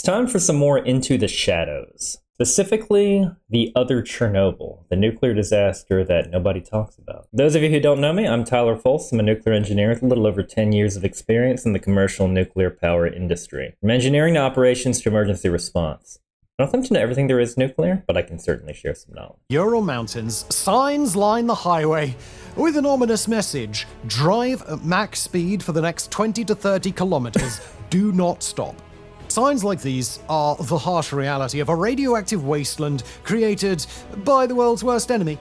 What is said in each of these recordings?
time for some more Into the Shadows. Specifically, the other Chernobyl, the nuclear disaster that nobody talks about. Those of you who don't know me, I'm Tyler Folse. I'm a nuclear engineer with a little over 10 years of experience in the commercial nuclear power industry. From engineering to operations to emergency response. I don't think to know everything there is nuclear, but I can certainly share some knowledge. Ural Mountains, signs line the highway with an ominous message. Drive at max speed for the next 20 to 30 kilometers. Do not stop. Signs like these are the harsh reality of a radioactive wasteland created by the world's worst enemy,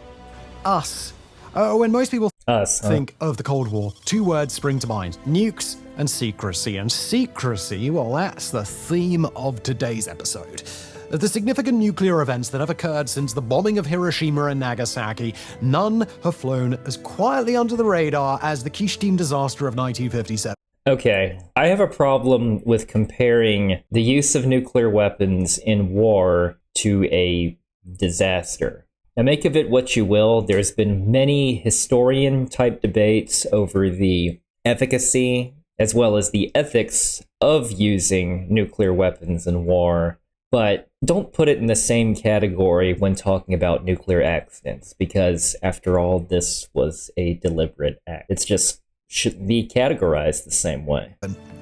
us. When most people think of the Cold War, two words spring to mind: nukes and secrecy. And secrecy, well, that's the theme of today's episode. Of the significant nuclear events that have occurred since the bombing of Hiroshima and Nagasaki, none have flown as quietly under the radar as the Kyshtym disaster of 1957. Okay, I have a problem with comparing the use of nuclear weapons in war to a disaster. Now, make of it what you will. There's been many historian-type debates over the efficacy as well as the ethics of using nuclear weapons in war, but don't put it in the same category when talking about nuclear accidents, because after all, this was a deliberate act. It's just shouldn't be categorized the same way.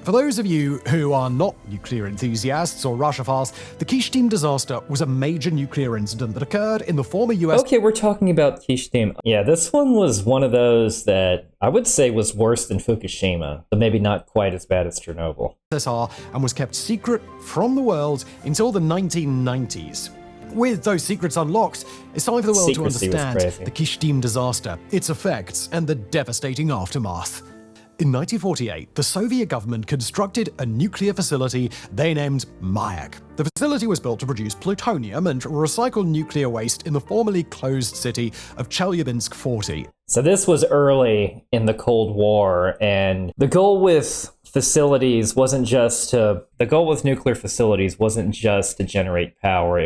For those of you who are not nuclear enthusiasts or Russophiles, the Kyshtym disaster was a major nuclear incident that occurred in the former US... Okay, we're talking about Kyshtym. Yeah, this one was one of those that I would say was worse than Fukushima, but maybe not quite as bad as Chernobyl. And was kept secret from the world until the 1990s. With those secrets unlocked, it's time for the world to understand the Kyshtym disaster, its effects, and the devastating aftermath. In 1948, the Soviet government constructed a nuclear facility they named Mayak. The facility was built to produce plutonium and recycle nuclear waste in the formerly closed city of Chelyabinsk 40. So this was early in the Cold War, and the goal with facilities wasn't just to... The goal with nuclear facilities wasn't just to generate power,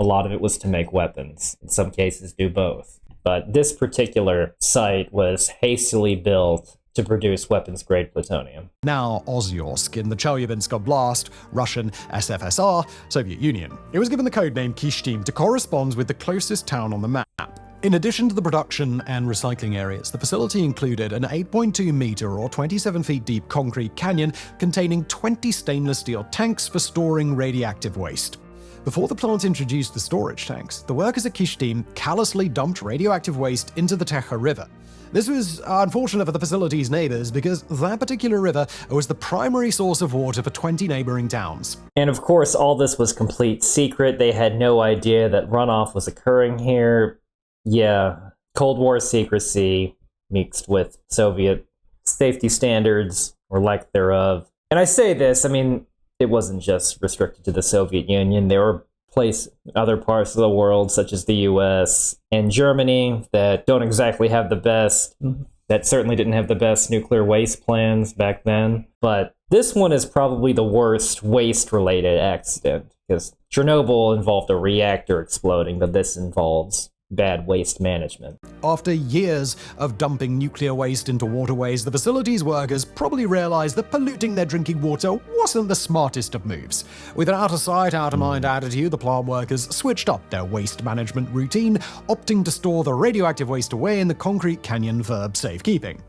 a lot of it was to make weapons. In some cases, do both. But this particular site was hastily built to produce weapons-grade plutonium. Now Ozyorsk in the Chelyabinsk Oblast, Russian SFSR, Soviet Union. It was given the codename Kyshtym to correspond with the closest town on the map. In addition to the production and recycling areas, the facility included an 8.2 meter or 27 feet deep concrete canyon containing 20 stainless steel tanks for storing radioactive waste. Before the plant introduced the storage tanks, the workers at Kyshtym callously dumped radioactive waste into the Techa River. This was unfortunate for the facility's neighbors because that particular river was the primary source of water for 20 neighboring towns. And of course, all this was complete secret. They had no idea that runoff was occurring here. Yeah, Cold War secrecy mixed with Soviet safety standards or lack thereof. And I say this, it wasn't just restricted to the Soviet Union. There were other parts of the world, such as the US and Germany, that don't exactly have that certainly didn't have the best nuclear waste plans back then. But this one is probably the worst waste-related accident, because Chernobyl involved a reactor exploding, but this involves bad waste management. After years of dumping nuclear waste into waterways, the facility's workers probably realized that polluting their drinking water wasn't the smartest of moves. With an out-of-sight, out-of-mind attitude, the plant workers switched up their waste management routine, opting to store the radioactive waste away in the concrete canyon for safekeeping.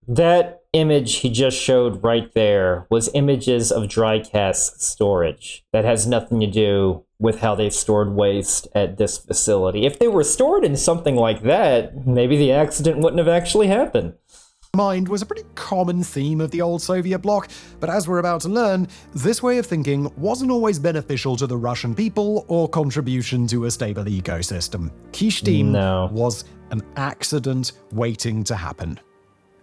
That image he just showed right there was images of dry cask storage. That has nothing to do with how they stored waste at this facility. If they were stored in something like that, maybe the accident wouldn't have actually happened. Mind was a pretty common theme of the old Soviet bloc, but as we're about to learn, this way of thinking wasn't always beneficial to the Russian people or contribution to a stable ecosystem. Kyshtym was an accident waiting to happen.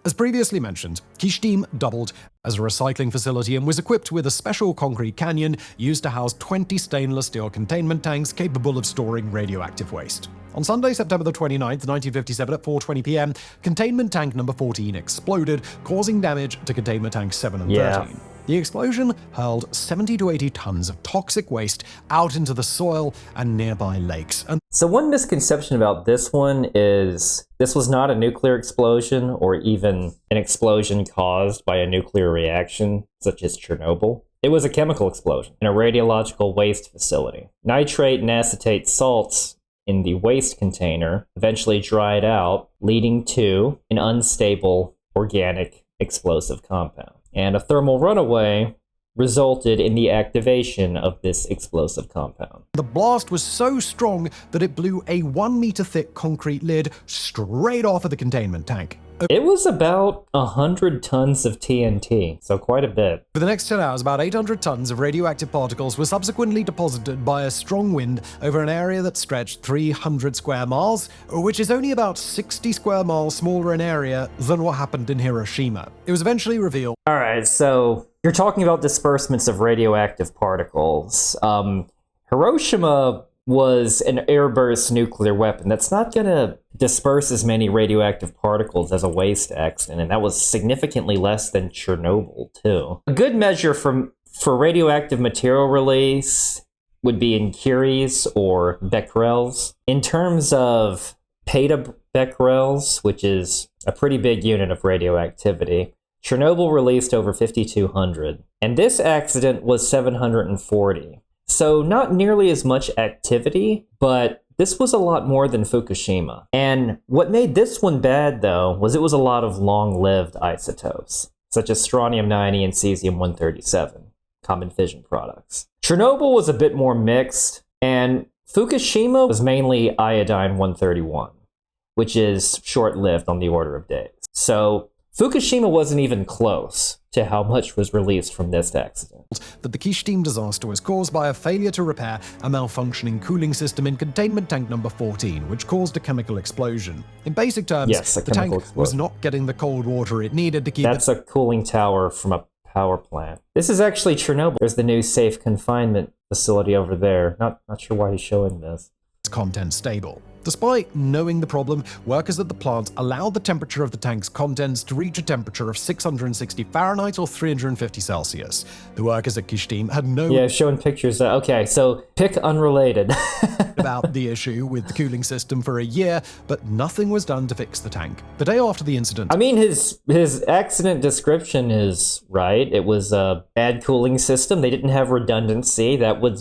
As previously mentioned, Kyshtym doubled as a recycling facility and was equipped with a special concrete canyon used to house 20 stainless steel containment tanks capable of storing radioactive waste. On Sunday, September the 29th, 1957 at 4:20 p.m., containment tank number 14 exploded, causing damage to containment tanks 7 and 13. The explosion hurled 70 to 80 tons of toxic waste out into the soil and nearby lakes. So one misconception about this one is this was not a nuclear explosion or even an explosion caused by a nuclear reaction, such as Chernobyl. It was a chemical explosion in a radiological waste facility. Nitrate and acetate salts in the waste container eventually dried out, leading to an unstable organic explosive compound. And a thermal runaway resulted in the activation of this explosive compound. The blast was so strong that it blew a 1-meter thick concrete lid straight off of the containment tank. It was about 100 tons of TNT, so quite a bit. For the next 10 hours, about 800 tons of radioactive particles were subsequently deposited by a strong wind over an area that stretched 300 square miles, which is only about 60 square miles smaller in area than what happened in Hiroshima. It was eventually revealed. All right, so you're talking about disbursements of radioactive particles. Hiroshima was an airburst nuclear weapon that's not going to disperse as many radioactive particles as a waste accident, and that was significantly less than Chernobyl, too. A good measure for radioactive material release would be in curies or becquerels. In terms of petabecquerels, which is a pretty big unit of radioactivity, Chernobyl released over 5,200, and this accident was 740. So not nearly as much activity, but this was a lot more than Fukushima. And what made this one bad, though, was it was a lot of long-lived isotopes, such as strontium-90 and cesium-137, common fission products. Chernobyl was a bit more mixed, and Fukushima was mainly iodine-131, which is short-lived on the order of days. So Fukushima wasn't even close to how much was released from this accident. That the Kyshtym disaster was caused by a failure to repair a malfunctioning cooling system in containment tank number 14, which caused a chemical explosion. In basic terms, Yes, the tank was not getting the cold water it needed to keep That's a cooling tower from a power plant. This is actually Chernobyl. There's the new safe confinement facility over there. Not sure why he's showing this. its content stable. Despite knowing the problem, workers at the plant allowed the temperature of the tank's contents to reach a temperature of 660 Fahrenheit or 350 Celsius. The workers at Kyshtym had no Yeah, showing pictures. Okay, so pick unrelated. about the issue with the cooling system for a year, but nothing was done to fix the tank. The day after the incident, I mean, his accident description is right. It was a bad cooling system. They didn't have redundancy. That would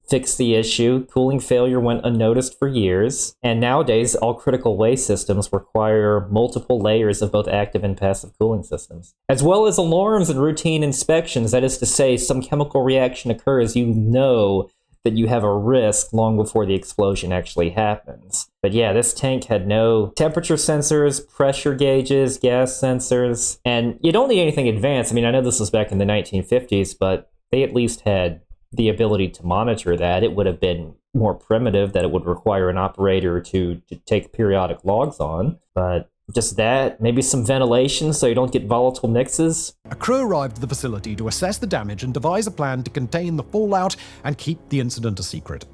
fix the issue. Cooling failure went unnoticed for years. And nowadays, all critical waste systems require multiple layers of both active and passive cooling systems, as well as alarms and routine inspections. That is to say, some chemical reaction occurs, you know that you have a risk long before the explosion actually happens. But yeah, this tank had no temperature sensors, pressure gauges, gas sensors, and you don't need anything advanced. I mean, I know this was back in the 1950s, but they at least had the ability to monitor that. It would have been more primitive, that it would require an operator to take periodic logs on, but just that, maybe some ventilation so you don't get volatile mixes. a crew arrived at the facility to assess the damage and devise a plan to contain the fallout and keep the incident a secret.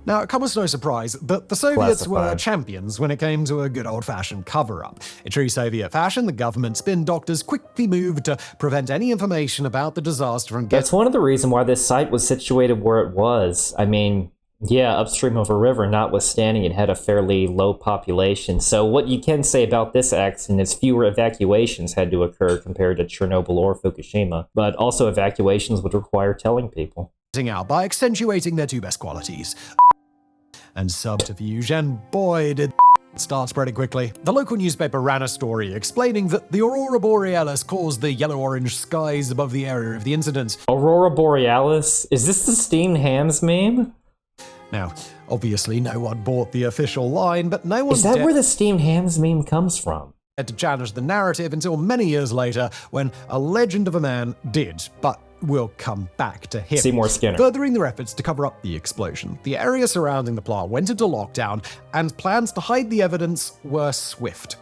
Now, it comes as no surprise that the Soviets were Classified. champions when it came to a good old-fashioned cover-up. In true Soviet fashion, the government spin doctors quickly moved to prevent any information about the disaster from getting That's one of the reasons why this site was situated where it was. I mean, yeah, upstream of a river, notwithstanding it had a fairly low population. So what you can say about this accident is fewer evacuations had to occur compared to Chernobyl or Fukushima, but also evacuations would require telling people. out by accentuating their two best qualities, and subterfuge, and boy did start spreading quickly. The local newspaper ran a story explaining that the aurora borealis caused the yellow-orange skies above the area of the incident. Aurora Borealis? Is this the steamed hams meme? Now, obviously no one bought the official line, but no one Is that dared where the steamed hams meme comes from? to challenge the narrative until many years later, when a legend of a man did, but we'll come back to him. Seymour Skinner. Furthering their efforts to cover up the explosion, the area surrounding the plant went into lockdown, and plans to hide the evidence were swift.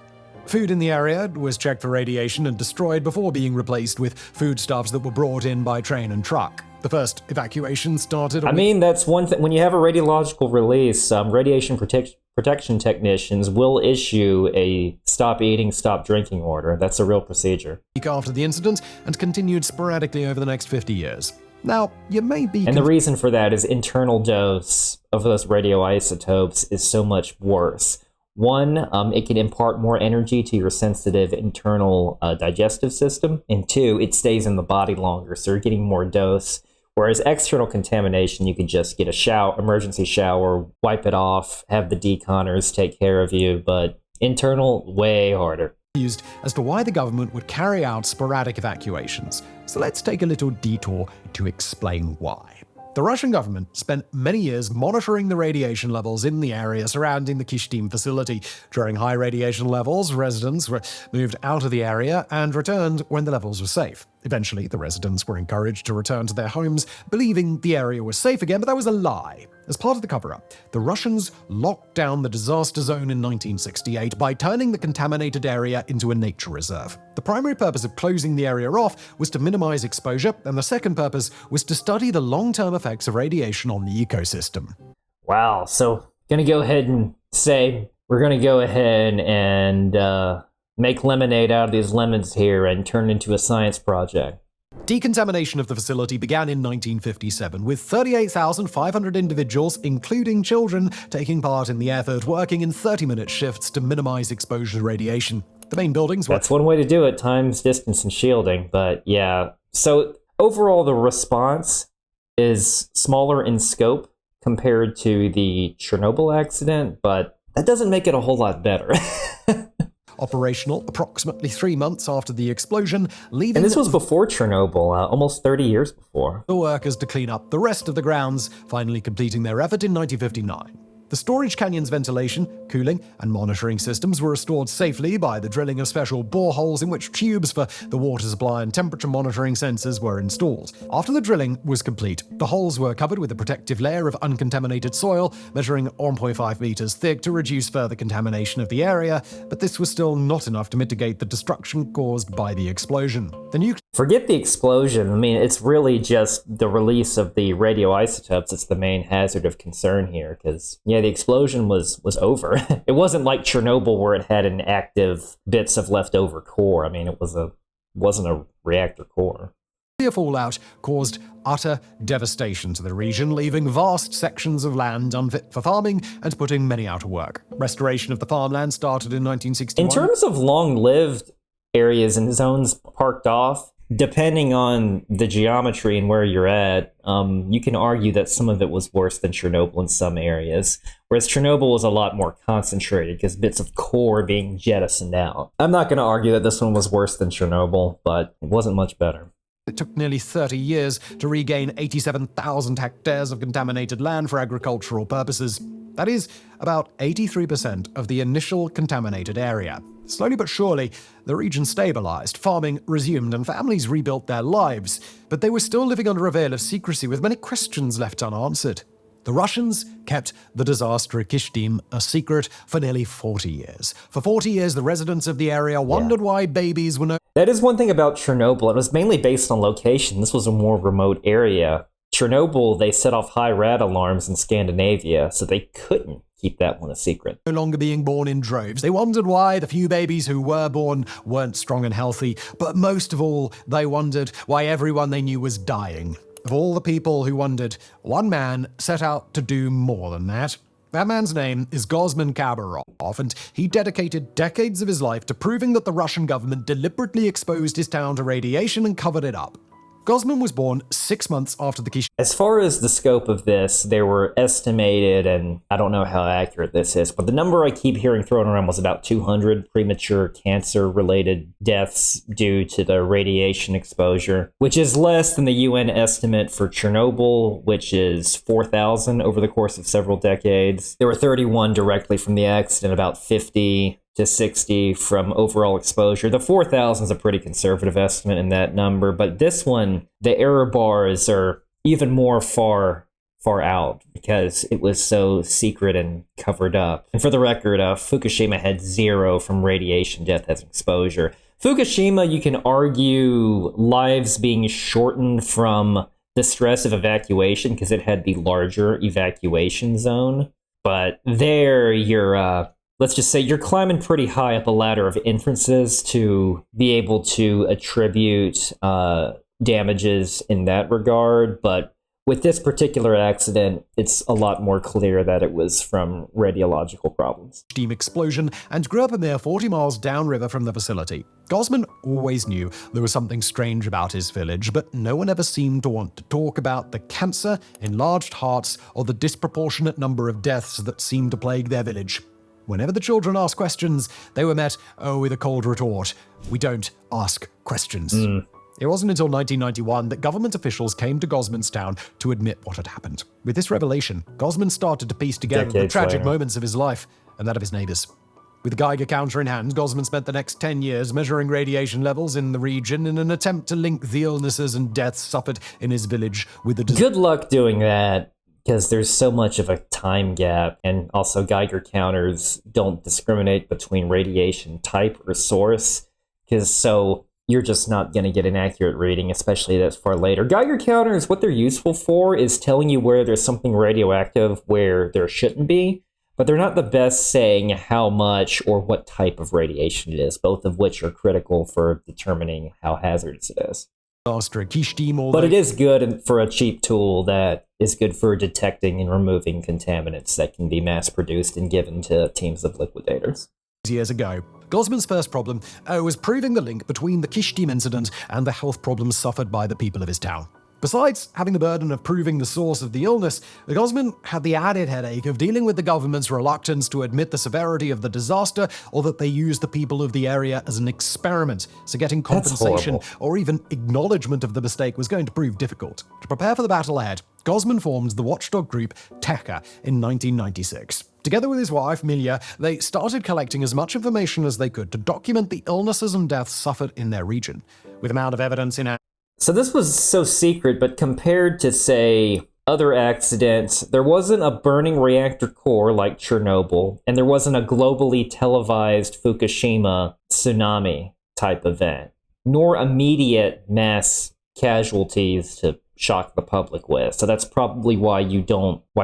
Food in the area was checked for radiation and destroyed before being replaced with foodstuffs that were brought in by train and truck. The first evacuation started. I mean, that's one thing. When you have a radiological release, radiation protection technicians will issue a stop eating, stop drinking order. That's a real procedure. week after the incident and continued sporadically over the next 50 years. Now, you may be And the reason for that is internal dose of those radioisotopes is so much worse. One, it can impart more energy to your sensitive internal digestive system. And two, it stays in the body longer, so you're getting more dose. Whereas external contamination, you can just get a emergency shower, wipe it off, have the deconners take care of you. But internal, way harder. As to why the government would carry out sporadic evacuations. So let's take a little detour to explain why. The Russian government spent many years monitoring the radiation levels in the area surrounding the Kyshtym facility. During high radiation levels, residents were moved out of the area and returned when the levels were safe. Eventually, the residents were encouraged to return to their homes, believing the area was safe again, but that was a lie. As part of the cover-up, the Russians locked down the disaster zone in 1968 by turning the contaminated area into a nature reserve. The primary purpose of closing the area off was to minimize exposure, and the second purpose was to study the long-term effects of radiation on the ecosystem. Wow, so gonna go ahead and say we're gonna go ahead and make lemonade out of these lemons here and turn it into a science project. Decontamination of the facility began in 1957, with 38,500 individuals, including children, taking part in the effort, working in 30-minute shifts to minimize exposure to radiation. The main buildings were... That's one way to do it, times, distance, and shielding, but yeah. So overall, the response is smaller in scope compared to the Chernobyl accident, but that doesn't make it a whole lot better. Operational approximately 3 months after the explosion, leaving... And this was before Chernobyl, almost 30 years before. ...the workers to clean up the rest of the grounds, finally completing their effort in 1959. The storage canyon's ventilation, cooling, and monitoring systems were restored safely by the drilling of special boreholes in which tubes for the water supply and temperature monitoring sensors were installed. After the drilling was complete, the holes were covered with a protective layer of uncontaminated soil, measuring 1.5 meters thick to reduce further contamination of the area, but this was still not enough to mitigate the destruction caused by the explosion. Forget the explosion. I mean, it's really just the release of the radioisotopes that's the main hazard of concern here, because, yeah, the explosion was over. It wasn't like Chernobyl where it had an active bits of leftover core. I mean, wasn't a reactor core. The fallout caused utter devastation to the region, leaving vast sections of land unfit for farming and putting many out of work. Restoration of the farmland started in 1961. In terms of long-lived areas and zones parked off, depending on the geometry and where you're at, you can argue that some of it was worse than Chernobyl in some areas, whereas Chernobyl was a lot more concentrated because bits of core being jettisoned out. I'm not going to argue that this one was worse than Chernobyl, but it wasn't much better. It took nearly 30 years to regain 87,000 hectares of contaminated land for agricultural purposes. That is about 83% of the initial contaminated area. Slowly but surely, the region stabilized, farming resumed, and families rebuilt their lives. But they were still living under a veil of secrecy, with many questions left unanswered. The Russians kept the disaster at Kyshtym a secret for nearly 40 years. For 40 years, the residents of the area wondered why babies were no... That is one thing about Chernobyl. It was mainly based on location. This was a more remote area. Chernobyl, they set off high rad alarms in Scandinavia, so they couldn't keep that one a secret. No longer being born in droves. They wondered why the few babies who were born weren't strong and healthy. But most of all, they wondered why everyone they knew was dying. Of all the people who wondered, one man set out to do more than that. That man's name is Gozman Khabarov, and he dedicated decades of his life to proving that the Russian government deliberately exposed his town to radiation and covered it up. Gozman was born 6 months after the Kyshtym. As far as the scope of this, they were estimated, and I don't know how accurate this is, but the number I keep hearing thrown around was about 200 premature cancer-related deaths due to the radiation exposure, which is less than the UN estimate for Chernobyl, which is 4,000 over the course of several decades. There were 31 directly from the accident, about 50 to 60 from overall exposure. The 4,000 is a pretty conservative estimate in that number, but this one, the error bars are even more far out because it was so secret and covered up. And for the record, Fukushima had 0 from radiation death as exposure. Fukushima, you can argue lives being shortened from the stress of evacuation because it had the larger evacuation zone, but there you're let's just say you're climbing pretty high up a ladder of inferences to be able to attribute damages in that regard. But with this particular accident, it's a lot more clear that it was from radiological problems. Kyshtym explosion and grew up a mere 40 miles downriver from the facility. Gosman always knew there was something strange about his village, but no one ever seemed to want to talk about the cancer, enlarged hearts, or the disproportionate number of deaths that seemed to plague their village. Whenever the children asked questions, they were met, with a cold retort. We don't ask questions. It wasn't until 1991 that government officials came to Gosman's town to admit what had happened. With this revelation, Gosman started to piece together the Decades tragic later. moments of his life and that of his neighbors. With the Geiger counter in hand, Gosman spent the next 10 years measuring radiation levels in the region in an attempt to link the illnesses and deaths suffered in his village with the disease. Good luck doing that, because there's so much of a time gap, and also Geiger counters don't discriminate between radiation type or source, because so you're just not going to get an accurate reading, especially that far later. Geiger counters, what they're useful for is telling you where there's something radioactive where there shouldn't be, but they're not the best saying how much or what type of radiation it is, both of which are critical for determining how hazardous it is. Disaster at Kyshtym, But it is good for a cheap tool that is good for detecting and removing contaminants that can be mass-produced and given to teams of liquidators. years ago. Gosman's first problem was proving the link between the Kyshtym incident and the health problems suffered by the people of his town. Besides having the burden of proving the source of the illness, Gosman had the added headache of dealing with the government's reluctance to admit the severity of the disaster or that they used the people of the area as an experiment, so getting compensation or even acknowledgement of the mistake was going to prove difficult. To prepare for the battle ahead, Gosman formed the watchdog group Tekka in 1996. Together with his wife, Milya, they started collecting as much information as they could to document the illnesses and deaths suffered in their region. With the amount of evidence in hand, So this was so secret, but compared to, say, other accidents, there wasn't a burning reactor core like Chernobyl, and there wasn't a globally televised Fukushima tsunami type event, nor immediate mass casualties to shock the public with. So that's probably why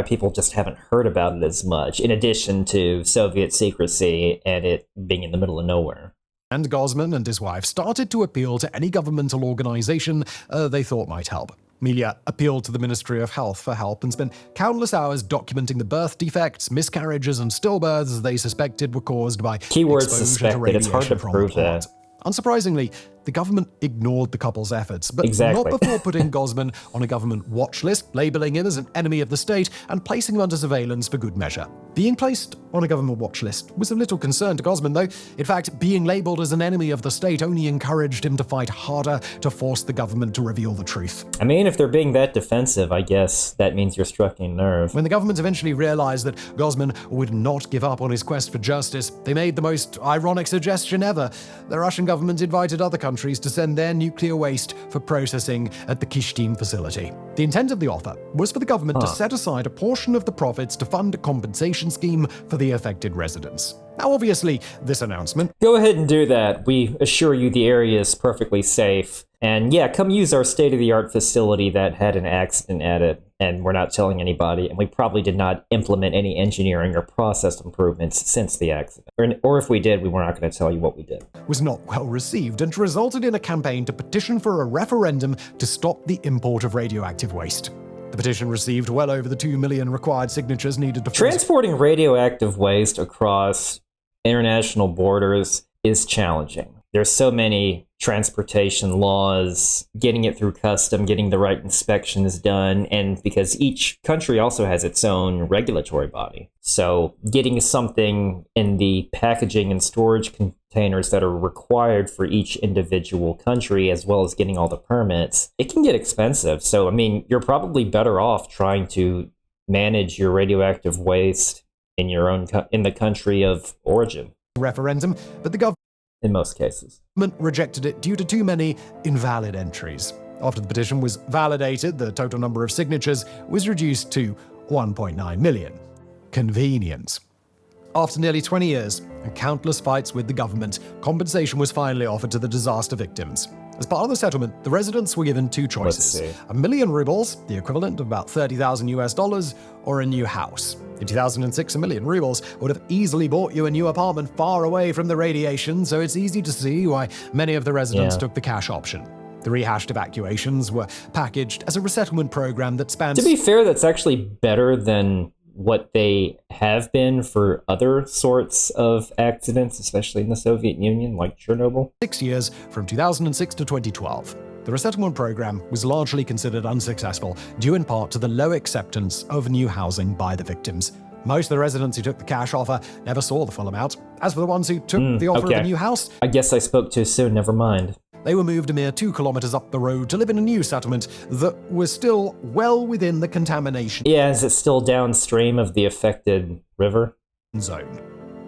people just haven't heard about it as much, in addition to Soviet secrecy and it being in the middle of nowhere. and Gosman and his wife started to appeal to any governmental organization they thought might help. Milya appealed to the Ministry of Health for help and spent countless hours documenting the birth defects, miscarriages, and stillbirths they suspected were caused by Keyword exposure to suspected. It's hard to radiation from prove the plant. that. Unsurprisingly, the government ignored the couple's efforts, but Exactly. not before putting Gosman on a government watch list, labeling him as an enemy of the state, and placing him under surveillance for good measure. Being placed on a government watch list was of little concern to Gosman, though. In fact, being labeled as an enemy of the state only encouraged him to fight harder to force the government to reveal the truth. I mean, if they're being that defensive, I guess that means you're striking a nerve. When the government eventually realized that Gosman would not give up on his quest for justice, they made the most ironic suggestion ever. The Russian government invited other countries to send their nuclear waste for processing at the Kyshtym facility. The intent of the offer was for the government to set aside a portion of the profits to fund a compensation scheme for the affected residents. Now, obviously, this announcement Go ahead and do that. We assure you the area is perfectly safe. And yeah, come use our state-of-the-art facility that had an accident at it, and we're not telling anybody, and we probably did not implement any engineering or process improvements since the accident. Or if we did, we were not going to tell you what we did. was not well received and resulted in a campaign to petition for a referendum to stop the import of radioactive waste. The petition received well over the 2 million required signatures needed to force Transporting radioactive waste across international borders is challenging. There's so many transportation laws, getting it through custom, getting the right inspections done, and because each country also has its own regulatory body. So getting something in the packaging and storage containers that are required for each individual country, as well as getting all the permits, it can get expensive. So, I mean, you're probably better off trying to manage your radioactive waste in your own in the country of origin, referendum, but the government in most cases. rejected it due to too many invalid entries. After the petition was validated, the total number of signatures was reduced to 1.9 million. Convenience. After nearly 20 years and countless fights with the government, compensation was finally offered to the disaster victims. As part of the settlement, the residents were given two choices: Let's see. 1 million rubles, the equivalent of about $30,000, or a new house. In 2006, 1 million rubles would have easily bought you a new apartment far away from the radiation, so it's easy to see why many of the residents Yeah. took the cash option. The rehashed evacuations were packaged as a resettlement program that spans... To be fair, that's actually better than what they have been for other sorts of accidents, especially in the Soviet Union, like Chernobyl. 6 years, from 2006 to 2012. The resettlement program was largely considered unsuccessful, due in part to the low acceptance of new housing by the victims. Most of the residents who took the cash offer never saw the full amount. As for the ones who took the offer of a new house... I guess I spoke too soon, never mind. They were moved a mere 2 kilometers up the road to live in a new settlement that was still well within the contamination Yeah, is it still downstream of the affected river? zone.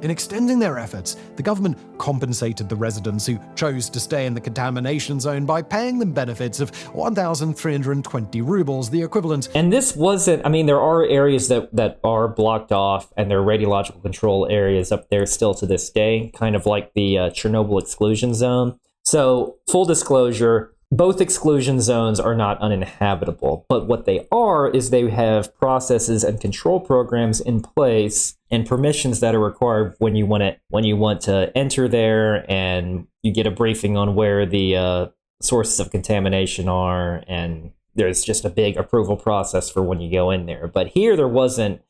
In extending their efforts, the government compensated the residents who chose to stay in the contamination zone by paying them benefits of 1,320 rubles, the equivalent. And this wasn't, I mean, there are areas that are blocked off, and there are radiological control areas up there still to this day, kind of like the Chernobyl exclusion zone. So, full disclosure, both exclusion zones are not uninhabitable, but what they are is they have processes and control programs in place and permissions that are required when you want to enter there, and you get a briefing on where the sources of contamination are, and there's just a big approval process for when you go in there. But here it wasn't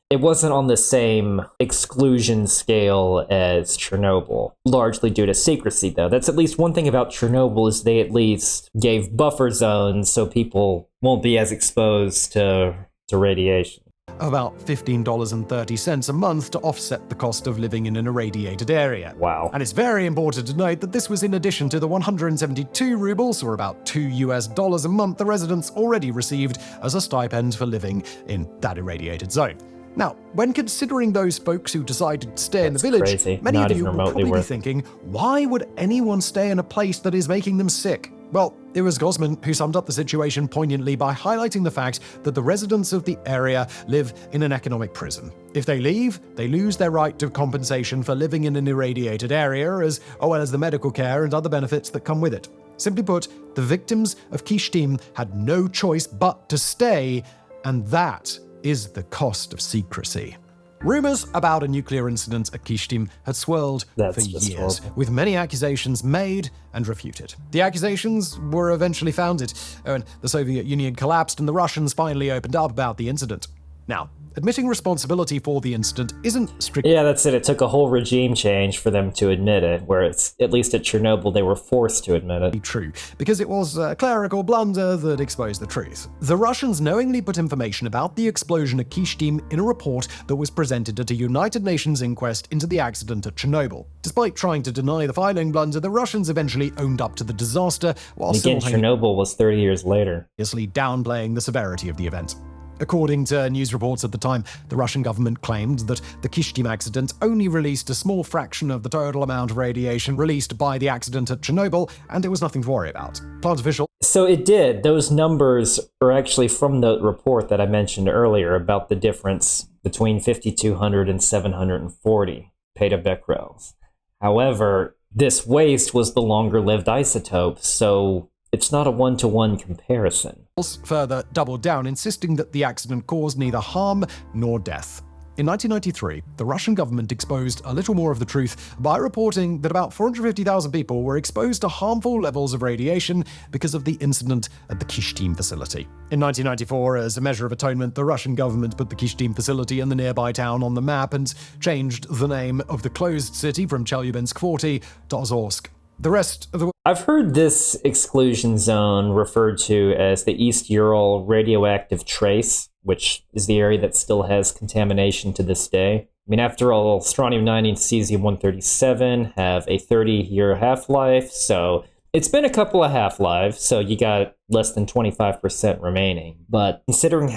on the same exclusion scale as Chernobyl, largely due to secrecy, though. That's at least one thing about Chernobyl, is they at least gave buffer zones so people won't be as exposed to radiation. About $15.30 a month to offset the cost of living in an irradiated area. Wow. And it's very important to note that this was in addition to the 172 rubles, or about $2 a month, the residents already received as a stipend for living in that irradiated zone. Now, when considering those folks who decided to stay in the village, crazy. many Not of you even will probably be remotely thinking, why would anyone stay in a place that is making them sick? Well, it was Gosman who summed up the situation poignantly by highlighting the fact that the residents of the area live in an economic prison. If they leave, they lose their right to compensation for living in an irradiated area, as well as the medical care and other benefits that come with it. Simply put, the victims of Kyshtym had no choice but to stay, and that is the cost of secrecy. Rumors about a nuclear incident at Kyshtym had swirled for years, with many accusations made and refuted. The accusations were eventually founded when the Soviet Union collapsed and the Russians finally opened up about the incident. Now, admitting responsibility for the incident isn't strictly... Yeah, that's it. It took a whole regime change for them to admit it, where it's, at least at Chernobyl, they were forced to admit it. True, because it was a clerical blunder that exposed the truth. The Russians knowingly put information about the explosion at Kyshtym in a report that was presented at a United Nations inquest into the accident at Chernobyl. Despite trying to deny the filing blunder, the Russians eventually owned up to the disaster, while again, Chernobyl was 30 years later, downplaying the severity of the event. According to news reports at the time, the Russian government claimed that the Kyshtym accident only released a small fraction of the total amount of radiation released by the accident at Chernobyl, and it was nothing to worry about. Plant official. So it did. Those numbers are actually from the report that I mentioned earlier about the difference between 5,200 and 740 petabecquerels. However, this waste was the longer-lived isotope, so it's not a one-to-one comparison. Further doubled down, insisting that the accident caused neither harm nor death. In 1993, the Russian government exposed a little more of the truth by reporting that about 450,000 people were exposed to harmful levels of radiation because of the incident at the Kyshtym facility. In 1994, as a measure of atonement, the Russian government put the Kyshtym facility and the nearby town on the map and changed the name of the closed city from Chelyabinsk 40 to Ozorsk. The rest of the... I've heard this exclusion zone referred to as the East Ural radioactive trace, which is the area that still has contamination to this day. I mean, after all, strontium-90 and cesium-137 have a 30-year half-life, so it's been a couple of half-lives, so you got less than 25% remaining. But considering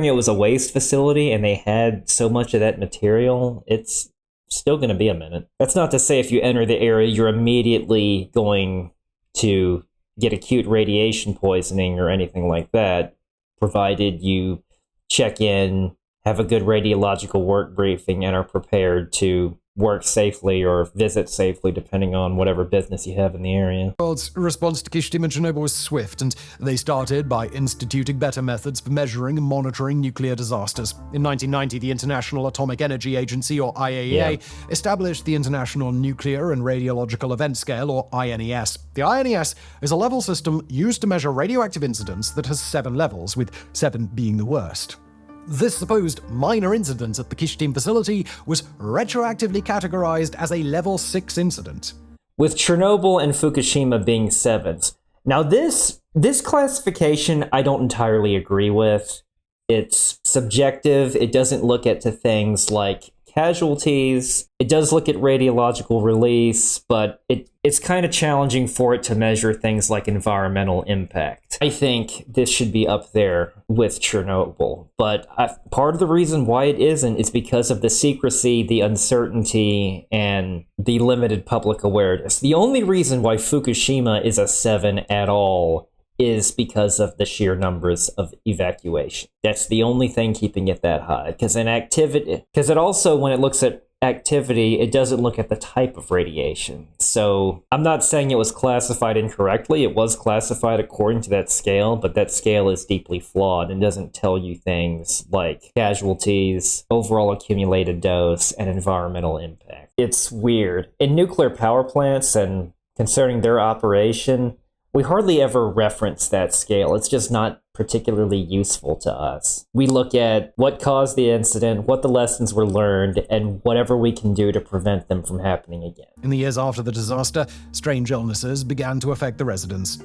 it was a waste facility and they had so much of that material, it's still going to be a minute. That's not to say if you enter the area, you're immediately going to get acute radiation poisoning or anything like that, provided you check in, have a good radiological work briefing, and are prepared to work safely or visit safely, depending on whatever business you have in the area. The world's response to Kyshtym and Chernobyl was swift, and they started by instituting better methods for measuring and monitoring nuclear disasters. In 1990, the International Atomic Energy Agency, or IAEA, established the International Nuclear and Radiological Event Scale, or INES. The INES is a level system used to measure radioactive incidents that has 7 levels, with 7 being the worst. This supposed minor incident at the Kyshtym facility was retroactively categorized as a level 6 incident, with Chernobyl and Fukushima being 7s. Now this classification I don't entirely agree with. It's subjective. It doesn't look at things like casualties. It does look at radiological release, but it's kind of challenging for it to measure things like environmental impact. I think this should be up there with Chernobyl, but part of the reason why it isn't is because of the secrecy, the uncertainty, and the limited public awareness. The only reason why Fukushima is a 7 at all is because of the sheer numbers of evacuation. That's the only thing keeping it that high. Because it also, when it looks at activity, it doesn't look at the type of radiation. So I'm not saying it was classified incorrectly. It was classified according to that scale, but that scale is deeply flawed and doesn't tell you things like casualties, overall accumulated dose, and environmental impact. It's weird. In nuclear power plants and concerning their operation, we hardly ever reference that scale. It's just not particularly useful to us. We look at what caused the incident, what the lessons were learned, and whatever we can do to prevent them from happening again. In the years after the disaster, strange illnesses began to affect the residents.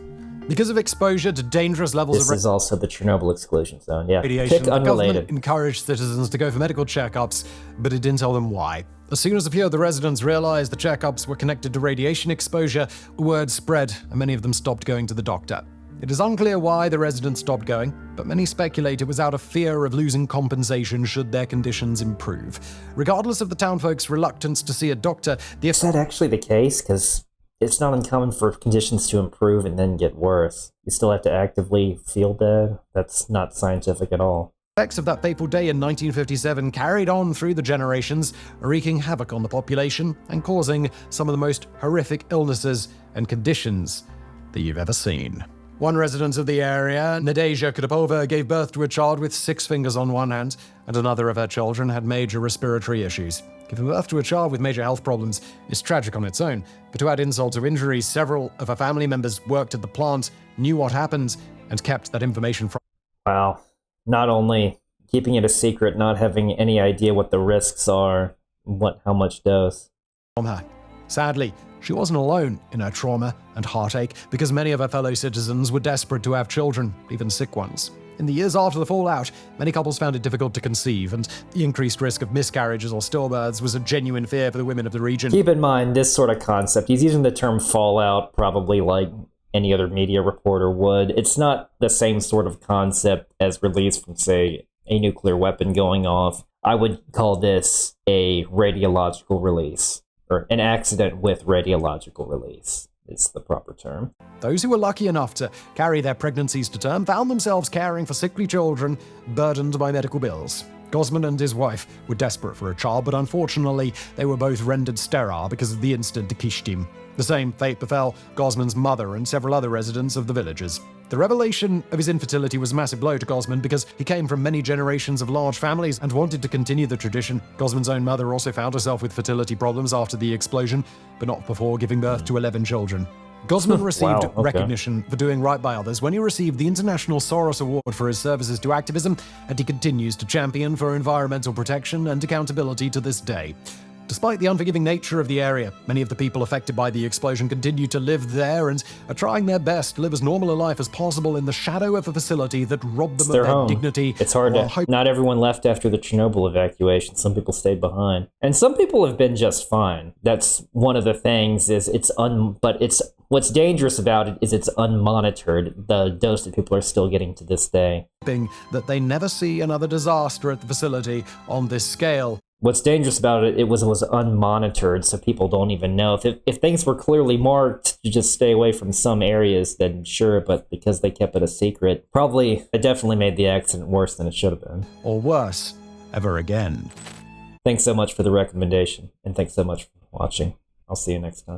Because of exposure to dangerous levels This is also the Chernobyl exclusion zone, yeah. radiation, Pick the unrelated. government encouraged citizens to go for medical checkups, but it didn't tell them why. As soon as a few of the residents realized the checkups were connected to radiation exposure, word spread, and many of them stopped going to the doctor. It is unclear why the residents stopped going, but many speculate it was out of fear of losing compensation should their conditions improve. Regardless of the townfolk's reluctance to see a doctor, Is that actually the case? Because it's not uncommon for conditions to improve and then get worse. You still have to actively feel bad. That's not scientific at all. effects of that fateful day in 1957 carried on through the generations, wreaking havoc on the population and causing some of the most horrific illnesses and conditions that you've ever seen. One resident of the area, Nadezhda Kudapova, gave birth to a child with 6 fingers on one hand, and another of her children had major respiratory issues. Giving birth to a child with major health problems is tragic on its own, but to add insult to injury, several of her family members worked at the plant, knew what happened, and kept that information from Wow. Not only keeping it a secret, not having any idea what the risks are, how much dose. her. Sadly, she wasn't alone in her trauma and heartache, because many of her fellow citizens were desperate to have children, even sick ones. In the years after the fallout, many couples found it difficult to conceive, and the increased risk of miscarriages or stillbirths was a genuine fear for the women of the region. Keep in mind this sort of concept. He's using the term fallout probably like any other media reporter would. It's not the same sort of concept as release from, say, a nuclear weapon going off. I would call this a radiological release, or an accident with radiological release is the proper term. Those who were lucky enough to carry their pregnancies to term found themselves caring for sickly children burdened by medical bills. Gosman and his wife were desperate for a child, but unfortunately, they were both rendered sterile because of the incident to Kyshtym. The same fate befell Gosman's mother and several other residents of the villages. The revelation of his infertility was a massive blow to Gosman because he came from many generations of large families and wanted to continue the tradition. Gosman's own mother also found herself with fertility problems after the explosion, but not before giving birth to 11 children. Gosman received Wow, okay. recognition for doing right by others when he received the International Soros Award for his services to activism, and he continues to champion for environmental protection and accountability to this day. Despite the unforgiving nature of the area, many of the people affected by the explosion continue to live there and are trying their best to live as normal a life as possible in the shadow of a facility that robbed them of their home. dignity. It's hard while to. Not everyone left after the Chernobyl evacuation. Some people stayed behind, and some people have been just fine. That's one of the things. But what's dangerous about it is it's unmonitored. The dose that people are still getting to this day. hoping that they never see another disaster at the facility on this scale. What's dangerous about it, it was unmonitored, so people don't even know. If things were clearly marked to just stay away from some areas, then sure, but because they kept it a secret, it definitely made the accident worse than it should have been. Or worse, ever again. Thanks so much for the recommendation, and thanks so much for watching. I'll see you next time.